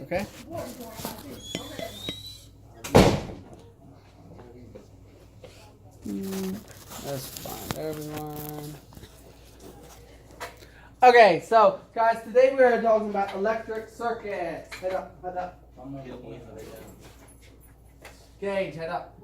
Okay? That's fine, everyone. Okay, so guys, today we are talking about electric circuits. Head up, head up. Gage, head up.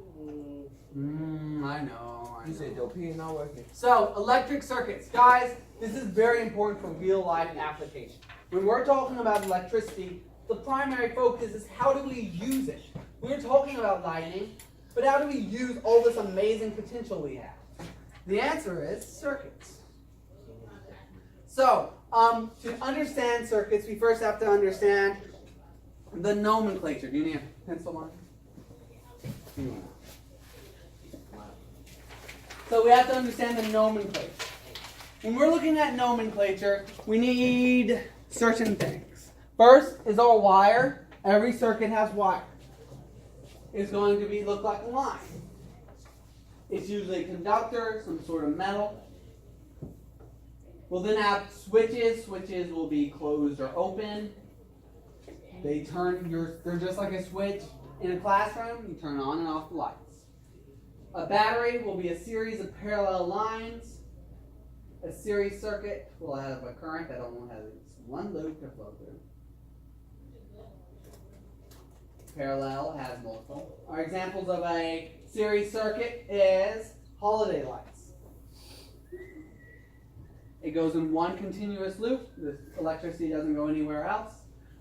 I know. You said your P not working. So, electric circuits. Guys, this is very important for real life application. When we're talking about electricity, the primary focus is how do we use it? We're talking about lighting, but how do we use all this amazing potential we have? The answer is circuits. So, to understand circuits, we first have to understand the nomenclature. Do you need a pencil on? So we have to understand the nomenclature. When we're looking at nomenclature, we need certain things. First is our wire. Every circuit has wire. It's going to look like a line. It's usually a conductor, some sort of metal. We'll then have switches. Switches will be closed or open. They're just like a switch in a classroom. You turn on and off the lights. A battery will be a series of parallel lines. A series circuit will have a current that only has one loop to flow through. Parallel has multiple. Our examples of a series circuit is holiday lights. It goes in one continuous loop. The electricity doesn't go anywhere else.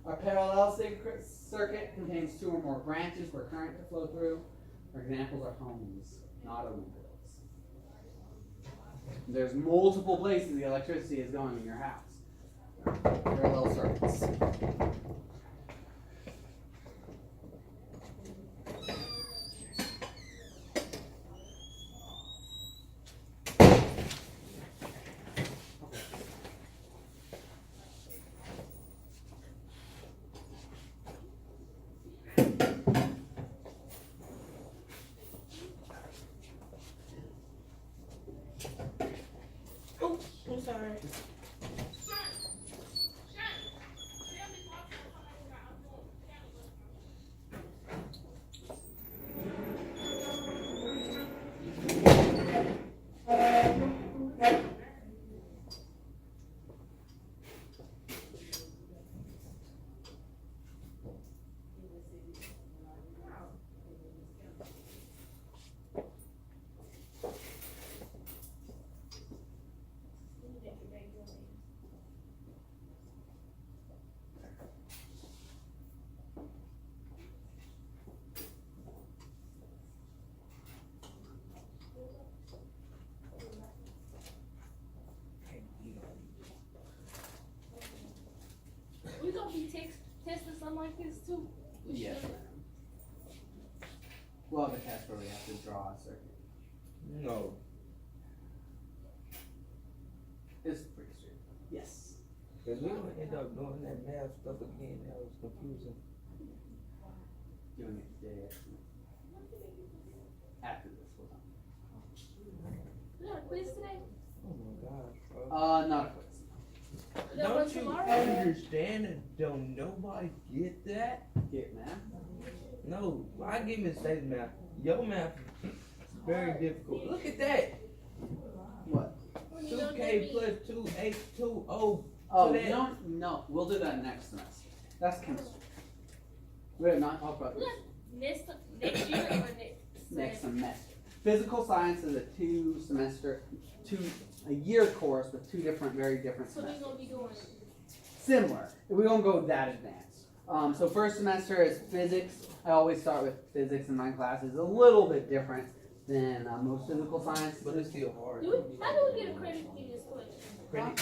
A parallel circuit contains two or more branches for current to flow through. Our examples are homes, not automobiles. There's multiple places the electricity is going in your house. Parallel circuits. I'm sorry. We gonna be testing something like this too. Yes, ma'am. We'll have a test where we have to draw a circuit. No. It's pretty straight. Yes. Because we gonna end up doing that math stuff again. That was confusing. Doing it today, after this, we'll talk. You got a quiz today? Oh my gosh, bro. Not a quiz. Don't you understand it? Don't nobody get that? Get math? No, I give mistakes math. Your math is very difficult. Look at that. What? 2K plus 2H2O. Oh, that- no, we'll do that next semester. That's chemistry. We're not talk about this Next year or next semester. Physical science is a year course with two very different So we're semesters. gonna be doing Similar. We won't go that advanced. So first semester is physics. I always start with physics in my classes. A little bit different than most physical science. But it's still hard. how do we get a credit in this question? Credit.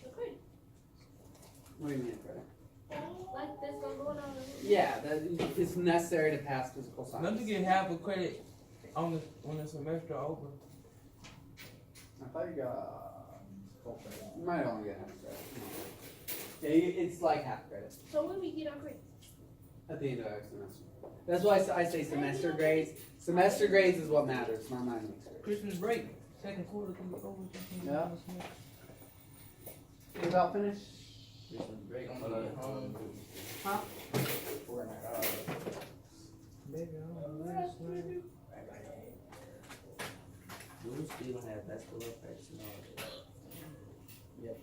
A credit. What do you mean credit? Like that's gonna go on. Yeah, it's necessary to pass physical science. Don't you get half a credit on when the semester over? I thought you got full credit. You might only get half credit. Yeah, it's like half credit So when we get our credit? at the end of our semester. That's why I say semester grades. Semester grades is what matters, not 9 weeks. Christmas break. Second quarter can be over. Yeah. We about finished? There's some break on the home. Huh? Baby, I don't know this one. Blue still don't have basketball practice and all that. Yep.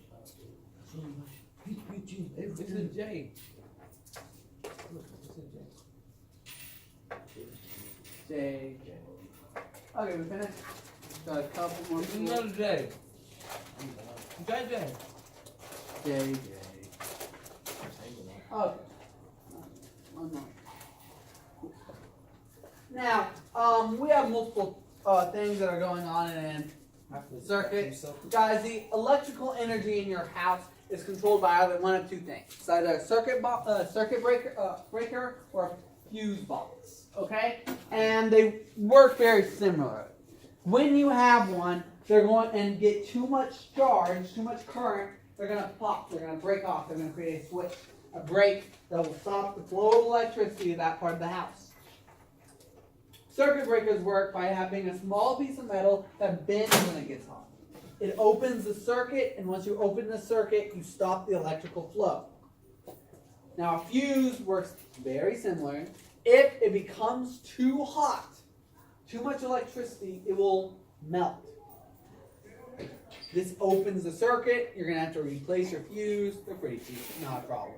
It's a J. Look, it's a J. J. Okay, we finished. Got a couple more. It's another J. JJ. J. Okay. One more. Now, we have multiple things that are going on in circuit. Guys, the electrical energy in your house is controlled by either one of two things. It's either a circuit breaker or a fuse box. Okay? And they work very similar. When you have one, they're going and get too much charge, too much current, they're going to pop, they're going to break off, they're going to create a switch, a break that will stop the flow of electricity to that part of the house. Circuit breakers work by having a small piece of metal that bends when it gets hot. It opens the circuit, and once you open the circuit, you stop the electrical flow. Now, a fuse works very similar. If it becomes too hot, too much electricity, it will melt. This opens the circuit. You're going to have to replace your fuse. They're pretty cheap, not a problem.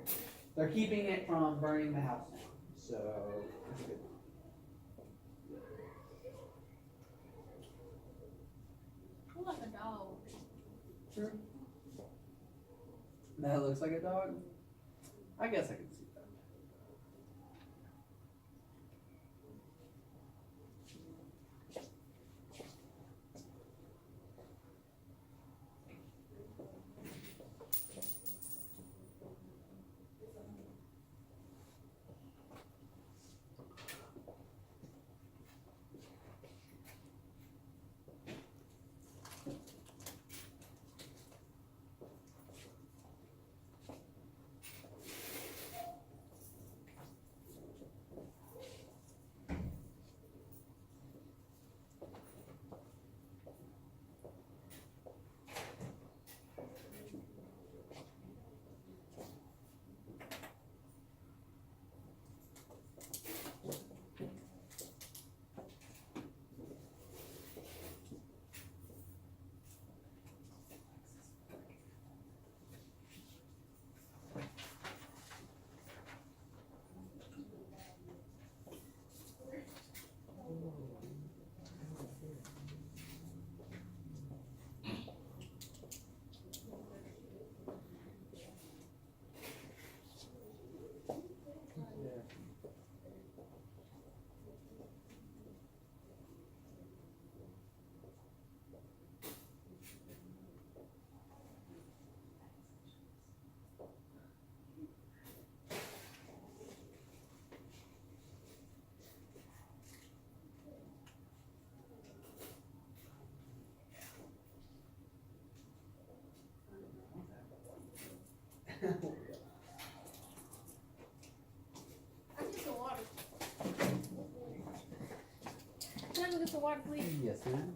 They're keeping it from burning the house down. So, it's a good one. I like a dog. Sure. That looks like a dog. I guess I can see that. I need some water. Can I go get some water, please? Yes, ma'am.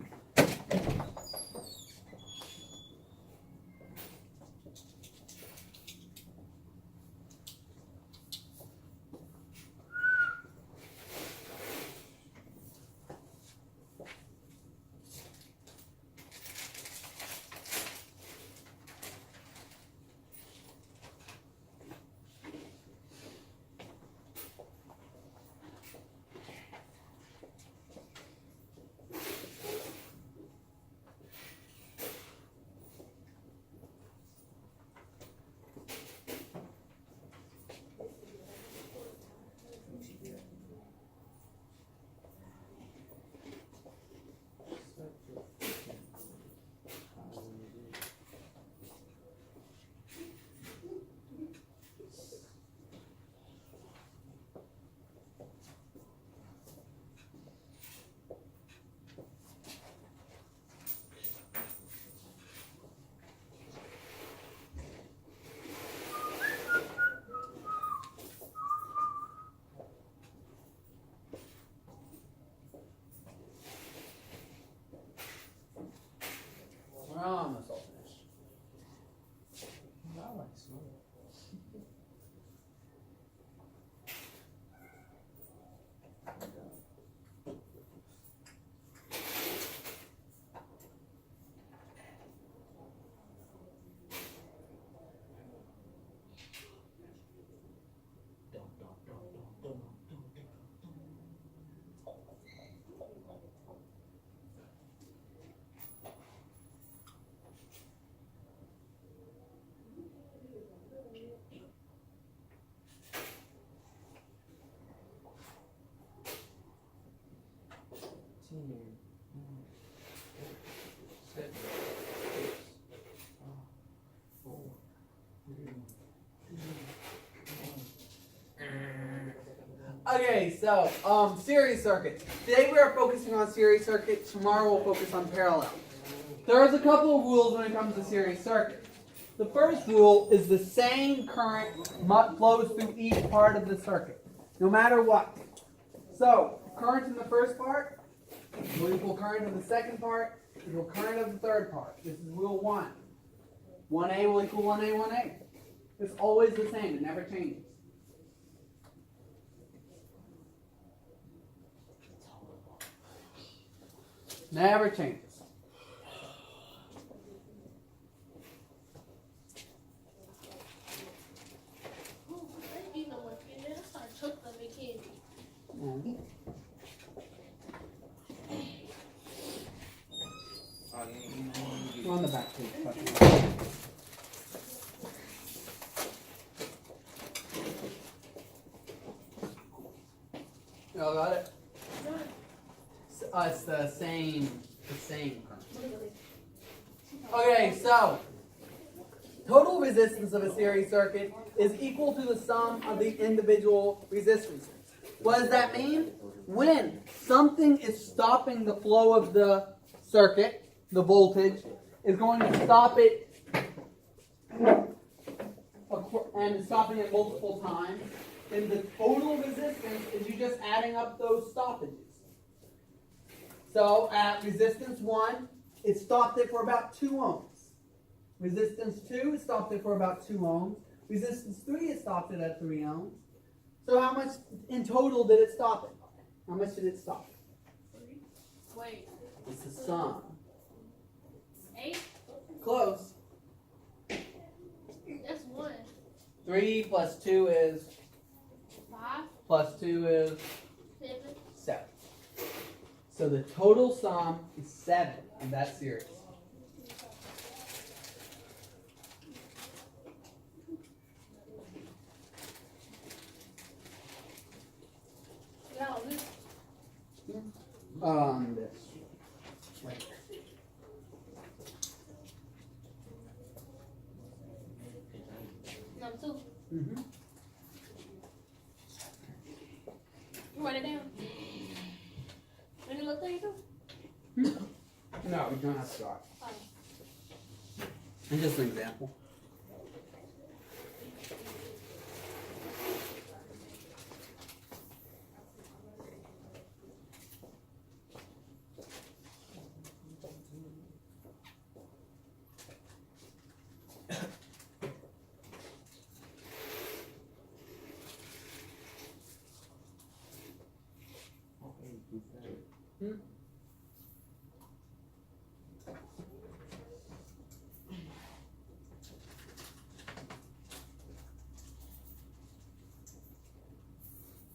Okay, so series circuit. Today we are focusing on series circuit. Tomorrow we'll focus on parallel. There's a couple of rules when it comes to series circuit. The first rule is the same current flows through each part of the circuit, no matter what. So current in the first part will equal current in the second part equal current of the third part. This is rule 1. 1A will equal 1A, 1A. It's always the same. It never changes. Never changes. We're on the back page. Y'all got it? It's the same current. Okay, so total resistance of a series circuit is equal to the sum of the individual resistances. What does that mean? When something is stopping the flow of the circuit, the voltage is going to stop it and stopping it multiple times. Then the total resistance is you just adding up those stoppages. So at resistance 1, it stopped it for about 2 ohms. Resistance 2, it stopped it for about 2 ohms. Resistance 3, it stopped it at 3 ohms. So how much in total did it stop it? How much did it stop? Wait. It's the sum. 8? Close. That's 1. 3 plus 2 is, 5? plus 2 is 7? 7. So the total sum is 7 in that series. Yeah, this. This. Right. Number 2. Mm-hmm. You write it down. Any little thing too? No, we don't have to start. Oh. And just an example.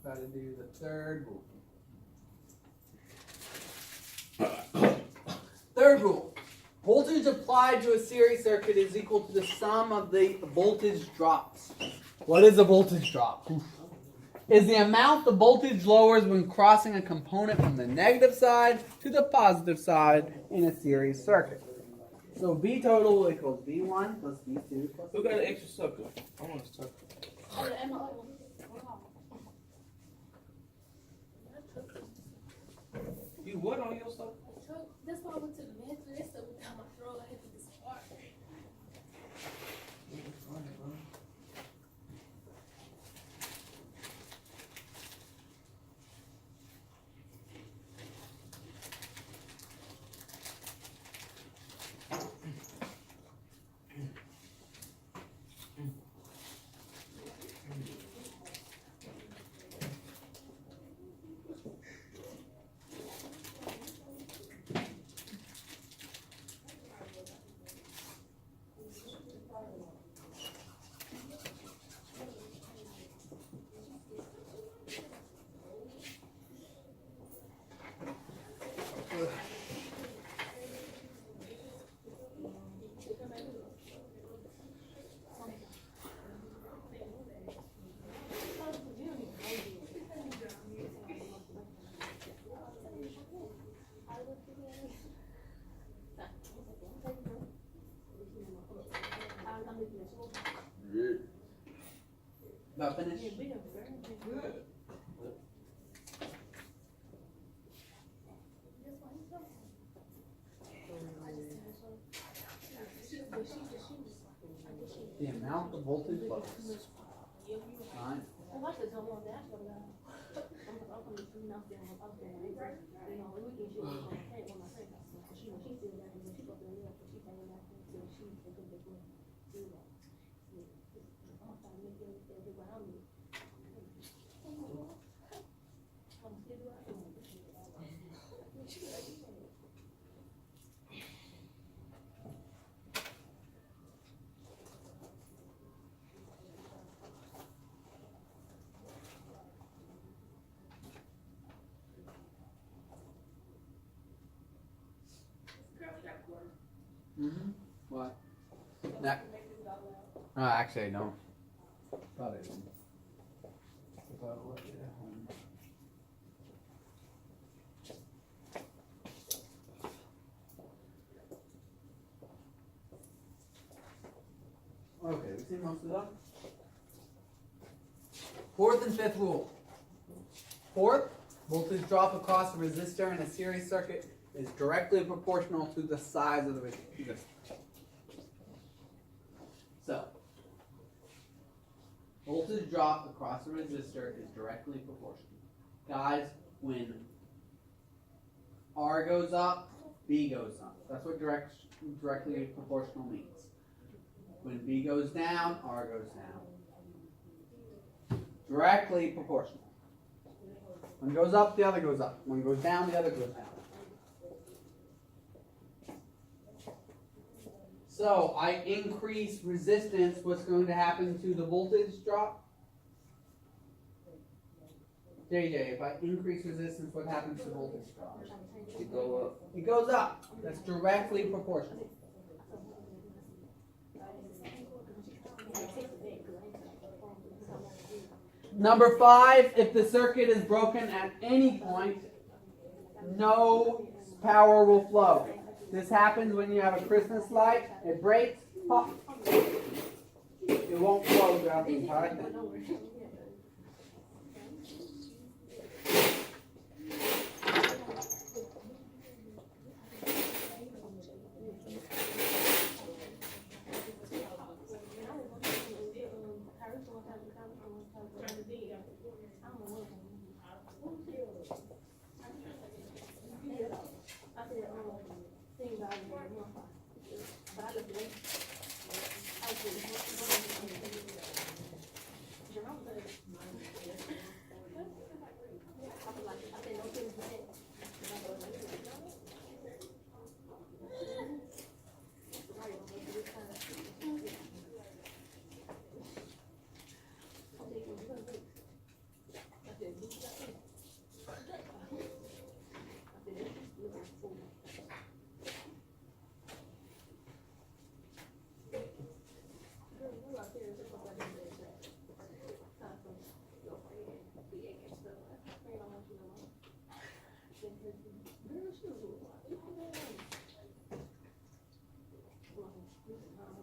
Got to do the third rule. Third rule. Voltage applied to a series circuit is equal to the sum of the voltage drops. What is a voltage drop? Is the amount the voltage lowers when crossing a component from the negative side to the positive side in a series circuit. So V total equals V1 plus V2 plus Who got an extra sucker? I want a sucker. Oh, the MO. You what on your sucker? That's why I went to the bathroom. They stuck down my throat. I had to get this part. About finished? Good. voltage flows. Fine. Mm-hmm. What? That. Actually, I don't. Thought I didn't. I thought I left it at home. Okay, we see most of them. Fourth and fifth rule. Fourth, voltage drop across a resistor in a series circuit is directly proportional to the size of the resistor. So, voltage drop across a resistor is directly proportional. Guys, when R goes up, B goes up. That's what directly proportional means. When B goes down, R goes down. Directly proportional. One goes up, the other goes up. One goes down, the other goes down. So I increase resistance, what's going to happen to the voltage drop? JJ, if I increase resistance, what happens to the voltage drop? It go up. It goes up. That's directly proportional. Number 5, if the circuit is broken at any point, no power will flow. This happens when you have a Christmas light. It breaks, pop. It won't flow throughout the entire thing.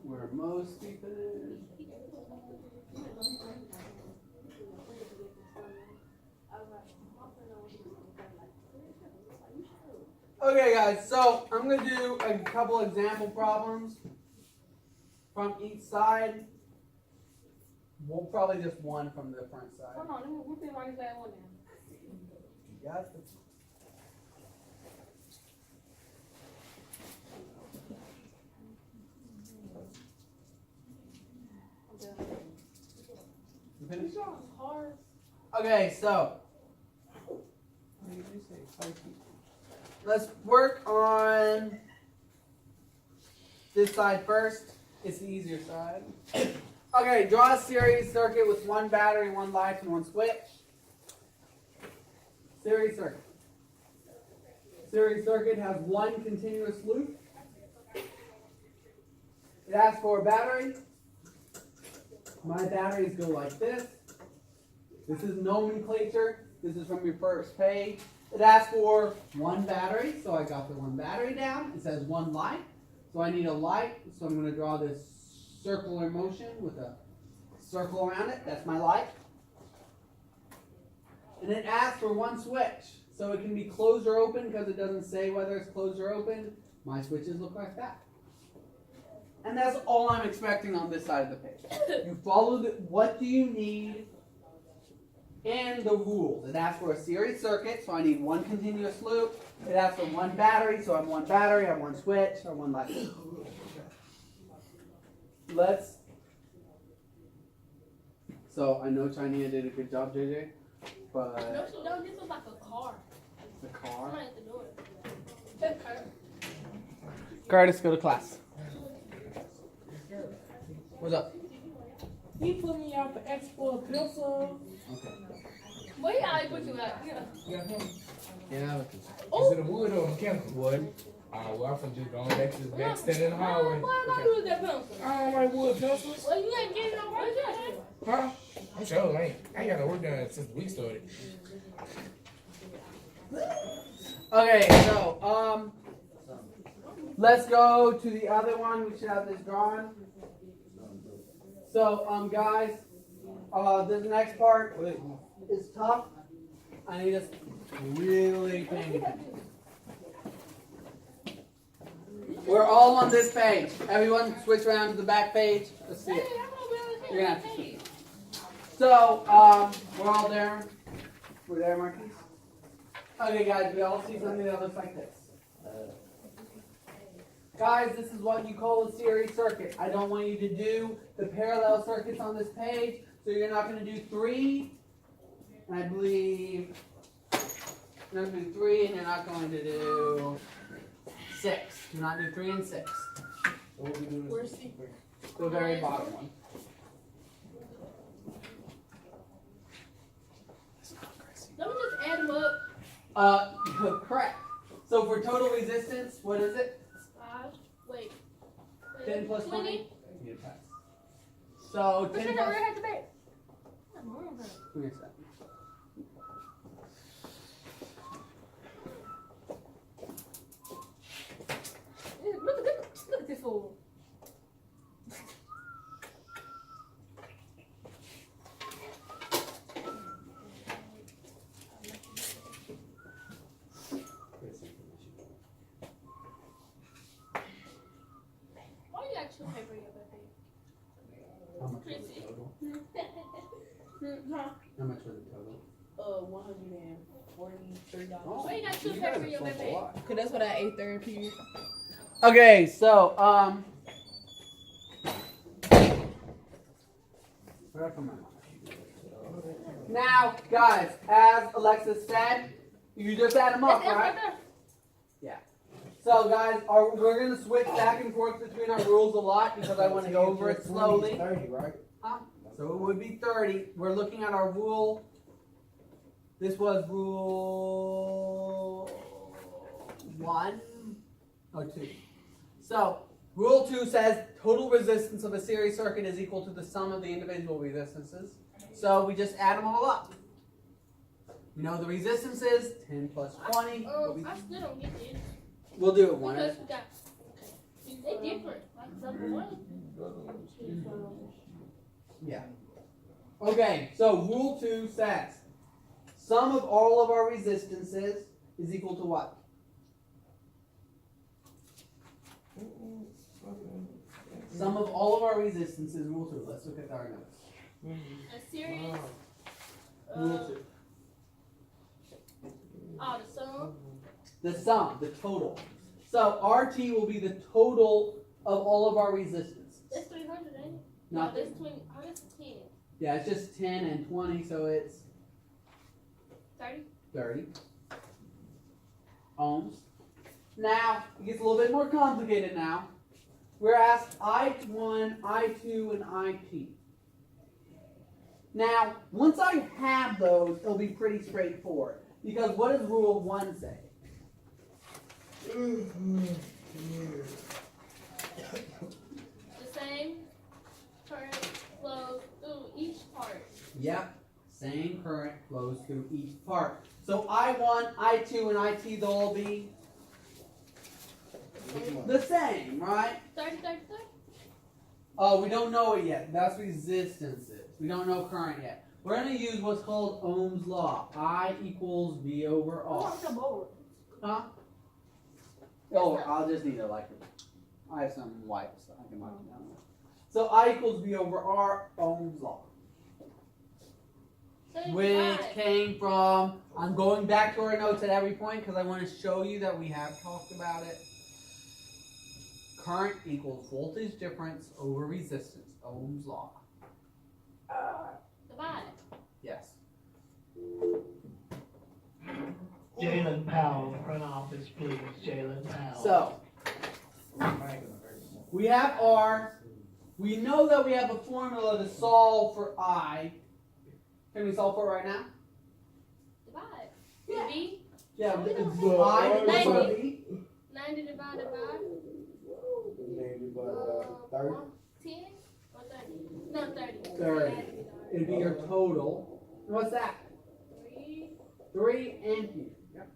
Where most people is. Okay guys, so I'm going to do a couple example problems from each side. We'll probably just one from the front side. Hold on, let me write that one down. Yes. You finished? Hard. Okay, so let's work on this side first. It's the easier side. Okay, draw a series circuit with one battery, one light, and one switch. Series circuit. Series circuit has one continuous loop. It asks for a battery. My batteries go like this. This is nomenclature. This is from your first page. It asks for one battery, so I got the one battery down. It says one light, so I need a light. So I'm going to draw this circular motion with a circle around it. That's my light. And it asks for one switch, so it can be closed or open because it doesn't say whether it's closed or open. My switches look like that. And that's all I'm expecting on this side of the page. You follow what do you need and the rules. It asks for a series circuit, so I need one continuous loop. It asks for one battery, so I have one battery, I have one switch, or one light. So I know China did a good job, JJ, but No, she don't. This was like a car. the car. Somebody at the door. That car. Curtis, go to class. What's up? He put me out for extra pencil. Okay. Where y'all put you at? Yeah. Yeah. Is it a wood or a mechanical? Wood. Well, I'm from just going back to the back, standing in the hallway. Why not use that pencil? I don't like wood pencils. Well, you ain't getting no work done. Huh? I'm sure I ain't got no work done since the week started. Okay, so let's go to the other one. We should have this drawn. So guys, this next part is tough. I need us really paying attention. We're all on this page. Everyone switch around to the back page. Let's see Hey, it. I'm gonna be able to You're gonna have take to it. So, we're all there. We're there, Marquise? Okay, guys, we all see something that looks like this. Guys, this is what you call a series circuit. I don't want you to do the parallel circuits on this page, so you're not going to do 3, and I believe you're not going to do 3, and you're not going to do 6. Do not do 3 and 6. Where's secret? The very bottom one. Let me just add them up. Correct. So for total resistance, what is it? 5. Wait. 10 plus 20? 20? You pass. So What's 10 your plus... number at the back? Give me a sec. Look at this fool. Why you got two paper in your birthday? How much was Chrissy. the total? Huh? How much was the total? $143. Why you got two paper in your birthday? Cause that's what I ate third period. Okay, so where come on? Now, guys, as Alexis said, you just add them up, That's it right? right there. So, guys, we're gonna switch back and forth between our rules a lot because I want to go over it slowly. 30, right? So it would be 30. We're looking at our rule. This was rule 1 or 2. So rule 2 says total resistance of a series circuit is equal to the sum of the individual resistances. So we just add them all up. You know the resistance is 10 plus 20. I still don't get this. We'll do it one. Because we got, they different. Like number 1. Yeah. Okay, so rule 2 says sum of all of our resistances is equal to what? Sum of all of our resistances, rule 2. Let's look at our notes. A series. Rule 2. Oh, the sum. The sum, the total. So RT will be the total of all of our resistance. That's 300, ain't it? Not No, that's 20. Oh, that's 10. Yeah, it's just 10 and 20, so it's 30. 30 ohms. Now, it gets a little bit more complicated now. We're asked I1, I2, and IT. Now, once I have those, it'll be pretty straightforward. Because what does rule 1 say? The same current flows through each part. Yep, same current flows through each part. So I1, I2, and IT, they'll all be the same, right? 30, 30, 30. Oh, we don't know it yet. That's resistances. We don't know current yet. We're going to use what's called Ohm's law. I equals V over R. Huh? Oh, I'll just need a electric. I have some wipes so I can mark it down. So I equals V over R, Ohm's law. Which came from, I'm going back to our notes at every point because I want to show you that we have talked about it. Current equals voltage difference over resistance, Ohm's law. Divide. Yes. Jalen Powell, front office, please. Jalen Powell. So, we have R. We know that we have a formula to solve for I. Can we solve for it right now? Divide. Yeah. V. Yeah, We don't it's have I it. equals 90. V. 90 divided by 30. 10 or 30? No, 30. 30. It'd be your total. What's that? 3. 3 ampere. Yep.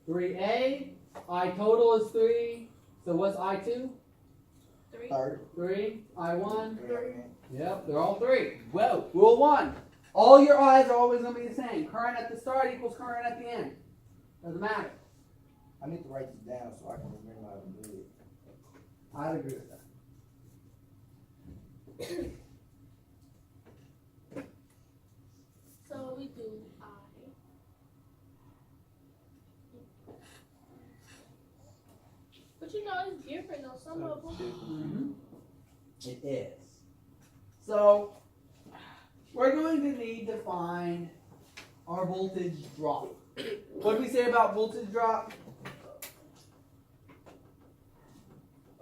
3A. I total is 3. So what's I2? 3. 3. I1. 30. Yep, they're all 3. Whoa. Rule 1. All your I's are always going to be the same. Current at the start equals current at the end. Doesn't matter. I need to write this down so I can remember how to do it. I'd agree with that. So we do I. But you know it's different on some of them. It is. So, we're going to need to find our voltage drop. What did we say about voltage drop?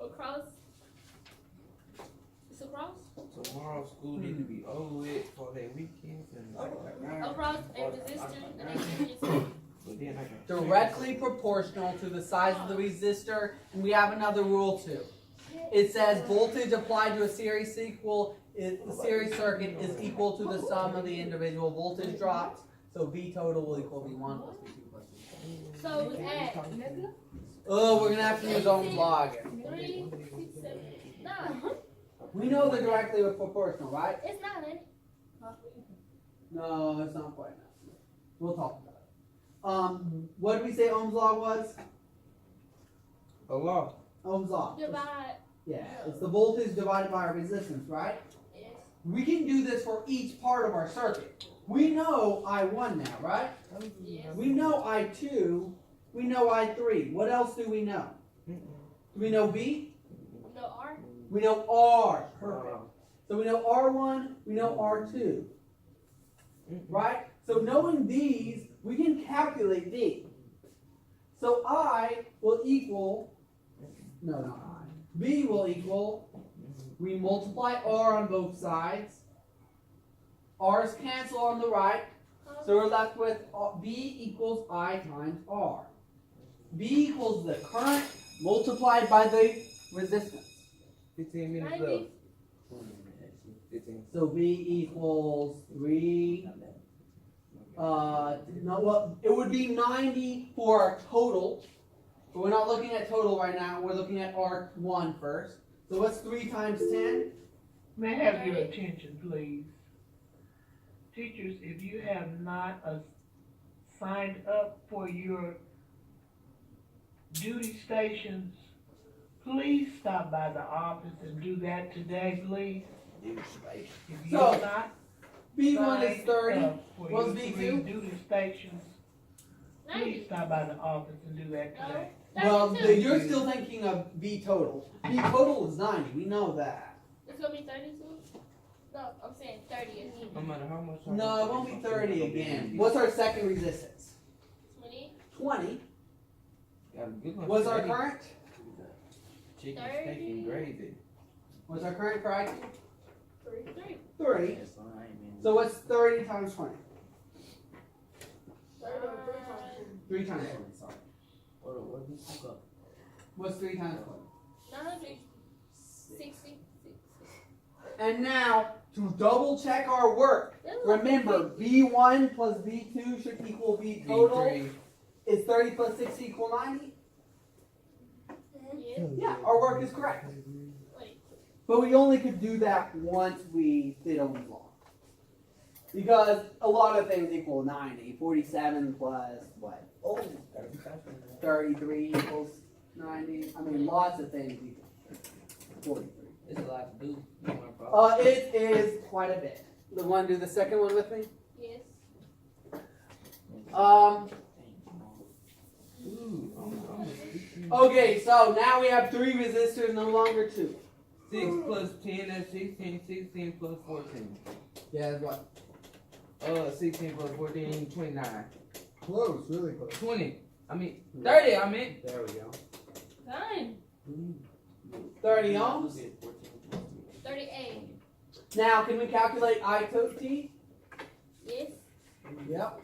Across. It's across. Tomorrow school need to be over with for their weekends and Across a resistor and a resistor. but then I got Directly proportional to the size of the resistor, and we have another rule too. It says voltage applied to a series the series circuit is equal to the sum of the individual voltage drops. So V total will equal V1 plus V2 plus V3. So we add Oh, we're gonna have to use Ohm's law again. 3, 6, 7, 9. We know they're directly proportional, right? It's 9, ain't it? No, it's not quite enough. We'll talk about it. What did we say Ohm's law was? a law. Ohm's law. Divide. Yeah, it's the voltage divided by our resistance, right? Yes. We can do this for each part of our circuit. We know I1 now, right? Yes. We know I2. We know I3. What else do we know? Do we know V? No R. We know R. Perfect. So we know R1. We know R2. Right? So knowing these, we can calculate V. So I will equal, no, not I. V will equal, we multiply R on both sides. R's cancel on the right. So we're left with V equals I times R. V equals the current multiplied by the resistance. 15 minutes 90. left. 15. So V equals 3. No, well, it would be 90 for our total. But we're not looking at total right now. We're looking at R1 first. So what's 3 times 10? May I have your attention, please? Teachers, if you have not signed up for your duty stations, please stop by the office and do that today, please. If you're So, not V1 is signed 30. up for What's your V2? 3 duty stations, please 90. stop by the office and do that today. Well, 32. you're still thinking of V total. V total is 90. We know that. It's gonna be 32? No, I'm saying 30 again. No matter how much. No, it won't be 30 again. What's our second resistance? 20. 20. Got a good one. What's our current? Chicken, steak, and gravy. What's our current for I2? 3. 30. So what's 30 times 20? 3 times 20, sorry. What did you got? What's 3 times 20? 960. And now, to double check our work, remember V1 plus V2 should equal V total. V3. Is 30 plus 60 equal 90? Yeah. Yeah, our work is correct. Wait. But we only could do that once we did Ohm's law. Because a lot of things equal 90. 47 plus what? 33 equals 90. I mean, lots of things equal. 43. It's a lot to do. You want to follow? It is quite a bit. The one do the second one with me? Yes. Ooh, I'm a speaking. Okay, so now we have 3 resistors, no longer 2. 6 plus 10, that's 16. 16 plus 14. Yeah, that's what? 16 plus 14, 29. Close, really close. 20. I mean, 30, I meant. There we go. Fine. 30 ohms. 38. Now, can we calculate I total T? Yes. Yep.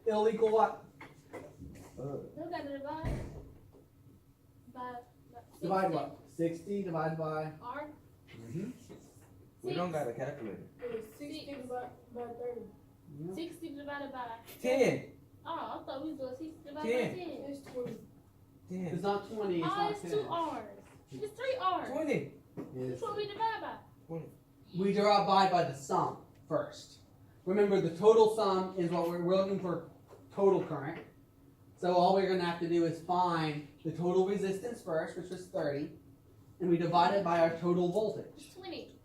It'll equal what? No, gotta divide. Divide what? 60 divided by? R. We don't got a calculator. It was 60 divided by 30. 60 divided by. 10. Oh, I thought we was doing 60 divided 10. by 10. It's 20. 10. It's not 20, it's Oh, not it's 10. 2 R's. It's 3 R's. 20. Which one we divide by? We divide by the sum first. Remember, the total sum is what we're looking for total current. So all we're going to have to do is find the total resistance first, which was 30, and we divide it by our total voltage. 20.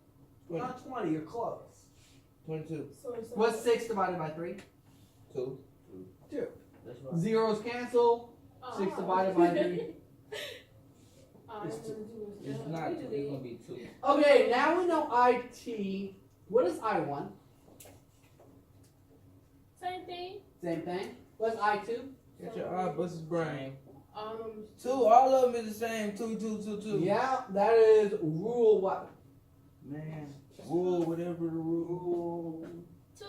Not 20, you're close. 22. So it's What's 6 divided by 3? 2. 2. That's right. Zeros cancel. 6 divided by 3. It's not 2. It's going to be 2. Okay, now we know IT. What is I1? Same thing. Same thing. What's I2? Get your eye busted brain. 2. 2. All of them is the same. 2, 2, 2, 2. Yeah, that is rule what? Man. Rule, whatever the rule. 2.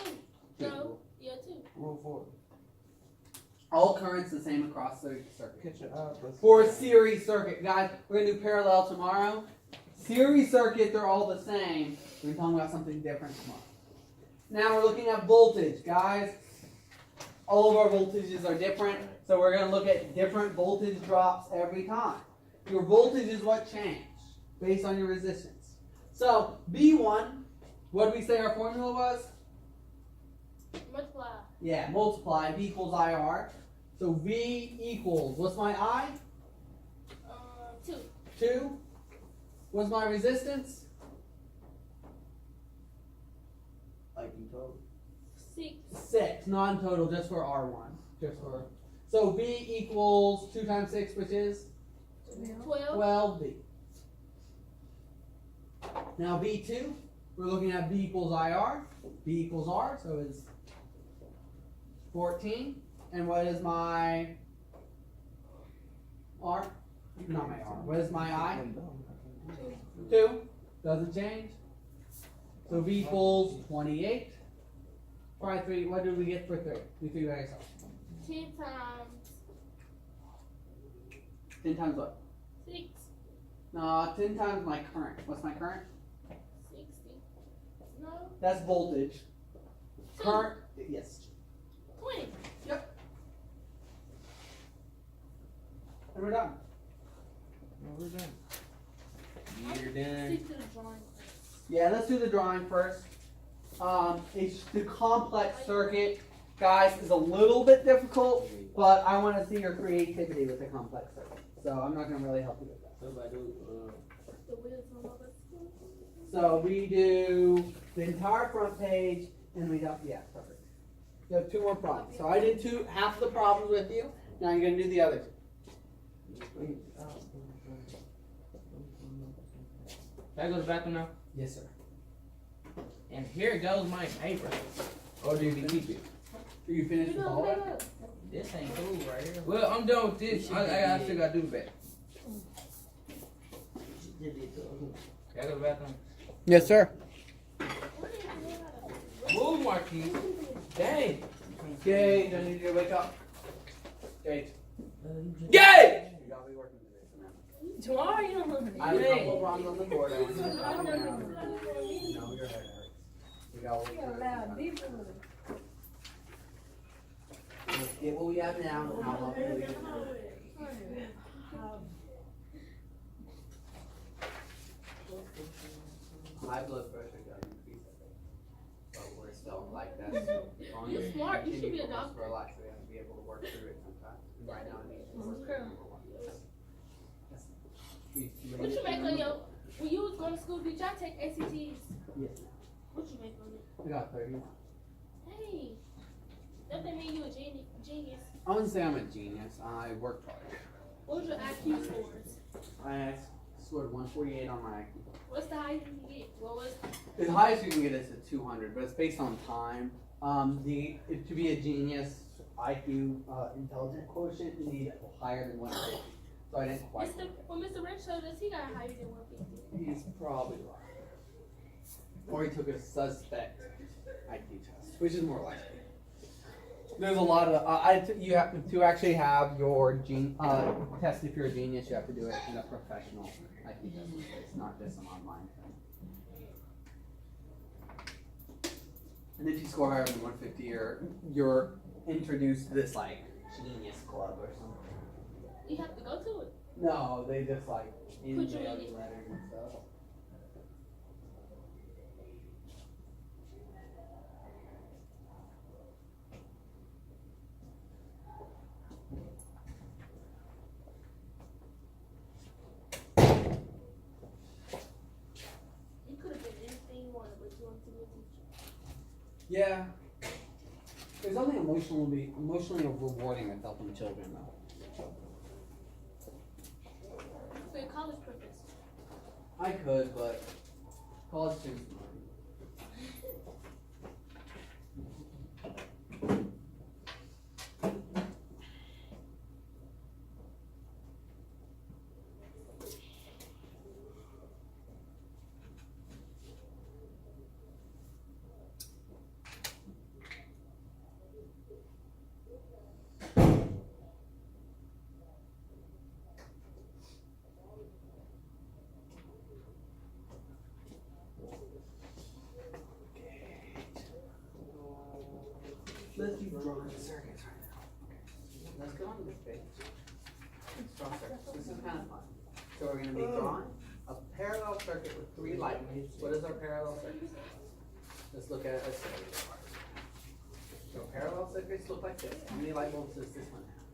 No. Yeah, 2. Rule 4. All currents the same across the circuit. Catch your eye busted. For a series circuit, guys, we're gonna do parallel tomorrow. Series circuit, they're all the same. We're talking about something different tomorrow. Now we're looking at voltage, guys. All of our voltages are different, so we're gonna look at different voltage drops every time. Your voltage is what changed based on your resistance. So V1, what did we say our formula was? Multiply. Yeah, multiply. V equals IR. So V equals, what's my I? 2. 2. What's my resistance? Like you told. 6. 6. Non-total, just for R1. Just for. So V equals 2 times 6, which is 12. 12V. Now V2, we're looking at V equals IR. V equals R, so it's 14. And what is my R? Not my R. What is my I? 2. Doesn't change. So V equals 28. Try 3. What did we get for 3? We figure that yourself. 10 times 10 times what? 6. No, 10 times my current. What's my current? 60. No. That's voltage. 2. Current, yes. 20. And we're done. No, we're done. You're done. Stick to the drawing. Yeah, let's do the drawing first. It's the complex circuit, guys, is a little bit difficult, but I want to see your creativity with the complex circuit. So I'm not going to really help you with that. Nobody do, The wheels on the bus. So we do the entire front page, and we don't. Yeah, perfect. You have 2 more problems. So I did half of the problems with you. Now you're going to do the other 2. Can I go to the bathroom now? Yes, sir. And here goes my paper. Or did we keep it? Are you finished with all that? This ain't cool right here. Well, I'm done with this. I still gotta do the back. Can I go to the bathroom? Yes, sir. Move, Marquis. Dang. Gage, I need you to wake up. Gage. Gay! You gotta be working today. Tomorrow you don't I have a couple of problems on the board. I want you to calm down. No, your head hurts. We gotta work through it. Let's get what we have now. And I'll help you get through it. High blood pressure got increased, I think. But we're still like that. You're smart. You should be a doctor. For life, so we have to be able to work through it sometimes. And right now, it needs to work through it. What you make on your When you was going to school, did y'all take ACTs? Yes. What you make on it? I got 30. Hey, don't that mean you a genius? I wouldn't say I'm a genius. I worked hard. What was your IQ scores? I scored 148 on my IQ. What's the highest you can get? What was The highest you can get is a 200, but it's based on time. To be a genius, IQ intelligent quotient, you need higher than 150. So I didn't quite. Mr. Rich showed us he got higher than 150. He's probably right. Or he took a suspect IQ test, which is more likely. There's a lot of you have to actually have your test. If you're a genius, you have to do it in a professional IQ test. It's not just an online thing. And if you score higher than 150, you're introduced to this like genius club or something. You have to go to it. No, they just like email Put you in you it. letters and stuff. You could have been anything you wanted, but you wanted to be a teacher. Yeah. There's something emotionally rewarding with helping children though. For your college purpose. I could, but college students money. Let's do drawing circuits right now. Let's go on this page. Let's draw circuits. This is kind of fun. So we're going to be drawing a parallel circuit with 3 light bulbs. What is our parallel circuit? Let's look at it. So parallel circuits look like this. How many light bulbs does this one have?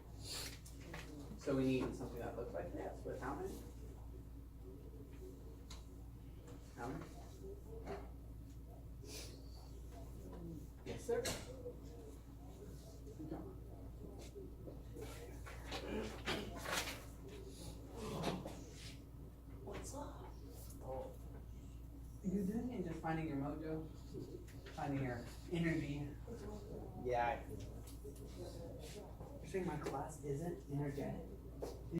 So we need something that looks like this. With how many? How many? Yes, sir. You're doing it just finding your mojo, finding your energy. Yeah. You're saying my class isn't energetic?